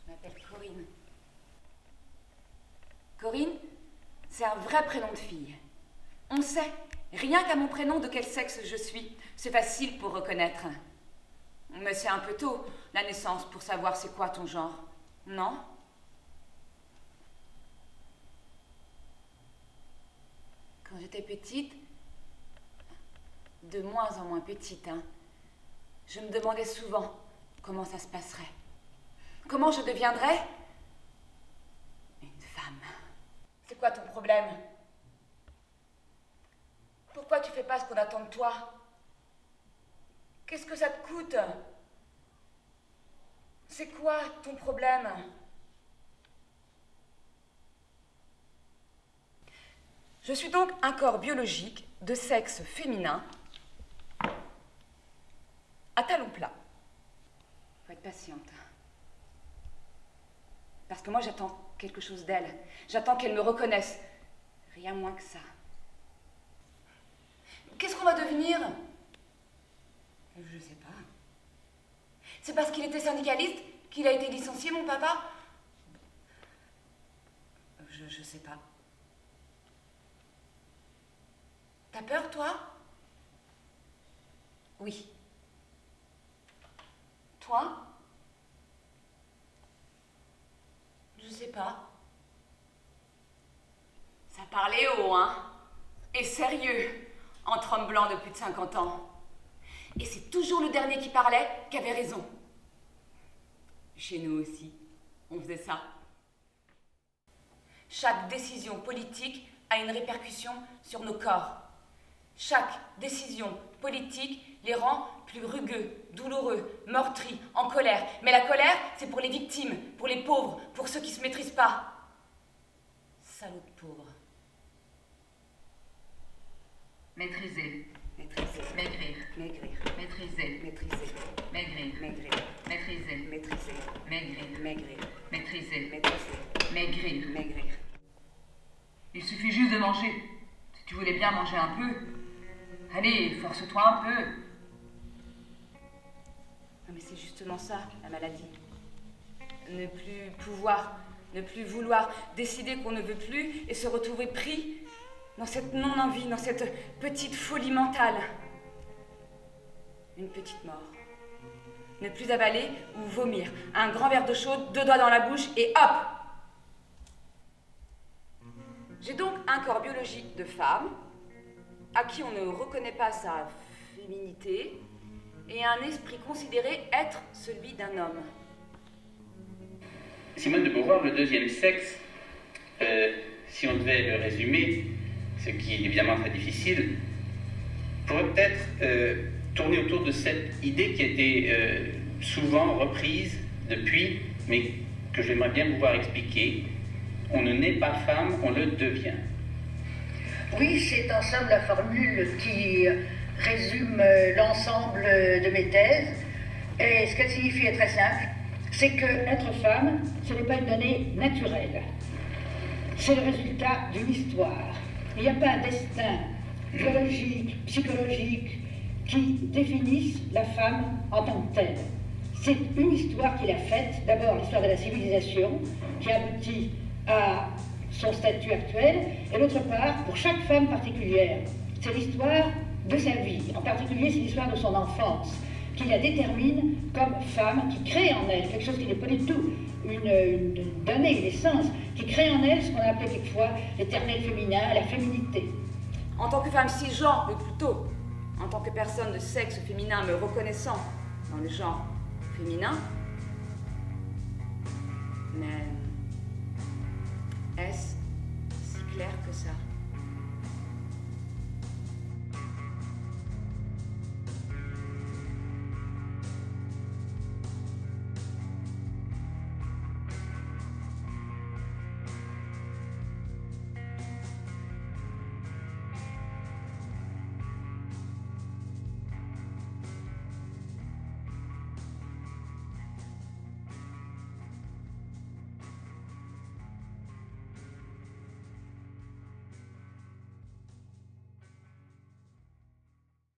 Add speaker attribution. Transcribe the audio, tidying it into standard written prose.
Speaker 1: m'appelle Corinne. Corinne, c'est un vrai prénom de fille. On sait, rien qu'à mon prénom, de quel sexe je suis. C'est facile pour reconnaître. Mais c'est un peu tôt, la naissance, pour savoir c'est quoi ton genre. Non? Quand j'étais petite, de moins en moins petite, je me demandais souvent comment ça se passerait. Comment je deviendrais une femme. C'est quoi ton problème? Pourquoi tu fais pas ce qu'on attend de toi? Qu'est-ce que ça te coûte? C'est quoi ton problème? Je suis donc un corps biologique de sexe féminin à talons plats. Faut être patiente. Parce que moi, j'attends quelque chose d'elle. J'attends qu'elle me reconnaisse. Rien moins que ça. Qu'est-ce qu'on va devenir? Je sais pas. C'est parce qu'il était syndicaliste qu'il a été licencié, mon papa? Je sais pas. T'as peur, toi? Oui. Toi? Je sais pas. Ça parlait haut, et sérieux, entre hommes blancs de plus de 50 ans. Et c'est toujours le dernier qui parlait qui avait raison. Chez nous aussi, on faisait ça. Chaque décision politique a une répercussion sur nos corps. Chaque décision politique les rend plus rugueux, douloureux, meurtris, en colère. Mais la colère, c'est pour les victimes, pour les pauvres, pour ceux qui ne se maîtrisent pas. Salauds de pauvres.
Speaker 2: Maîtriser.
Speaker 1: Maîtriser.
Speaker 2: Maigrir.
Speaker 1: Maigrir.
Speaker 2: Maîtriser.
Speaker 1: Maîtriser.
Speaker 2: Maigrir.
Speaker 1: Maigrir.
Speaker 2: Maîtriser.
Speaker 1: Maîtriser.
Speaker 2: Maigrir.
Speaker 1: Maigrir.
Speaker 2: Maîtriser.
Speaker 1: Maîtriser.
Speaker 2: Maigrir.
Speaker 1: Maigrir.
Speaker 2: Il suffit juste de manger. Si tu voulais bien manger un peu, allez, force-toi un peu.
Speaker 1: Non mais c'est justement ça, la maladie. Ne plus pouvoir, ne plus vouloir, décider qu'on ne veut plus et se retrouver pris dans cette non-envie, dans cette petite folie mentale. Une petite mort. Ne plus avaler ou vomir. Un grand verre d'eau chaude, 2 doigts dans la bouche et hop! J'ai donc un corps biologique de femme, à qui on ne reconnaît pas sa féminité, et un esprit considéré être celui d'un homme.
Speaker 3: Simone de Beauvoir, le deuxième sexe, si on devait le résumer, ce qui est évidemment très difficile, pourrait peut-être tourner autour de cette idée qui a été souvent reprise depuis, mais que j'aimerais bien pouvoir expliquer. On ne naît pas femme, on le devient.
Speaker 4: Oui, c'est en somme la formule qui résume l'ensemble de mes thèses. Et ce qu'elle signifie est très simple, c'est que être femme, ce n'est pas une donnée naturelle. C'est le résultat d'une histoire. Il n'y a pas un destin biologique, psychologique, qui définisse la femme en tant que telle. C'est une histoire qu'il a faite, d'abord l'histoire de la civilisation, qui aboutit à son statut actuel, et d'autre part, pour chaque femme particulière, c'est l'histoire de sa vie. En particulier, c'est l'histoire de son enfance, qui la détermine comme femme, qui crée en elle quelque chose qui n'est pas du tout une donnée, une essence, qui crée en elle ce qu'on a appelé quelquefois l'éternel féminin, la féminité.
Speaker 1: En tant que femme cisgenre, ou plutôt, en tant que personne de sexe féminin me reconnaissant dans le genre féminin, mais est-ce si clair que ça?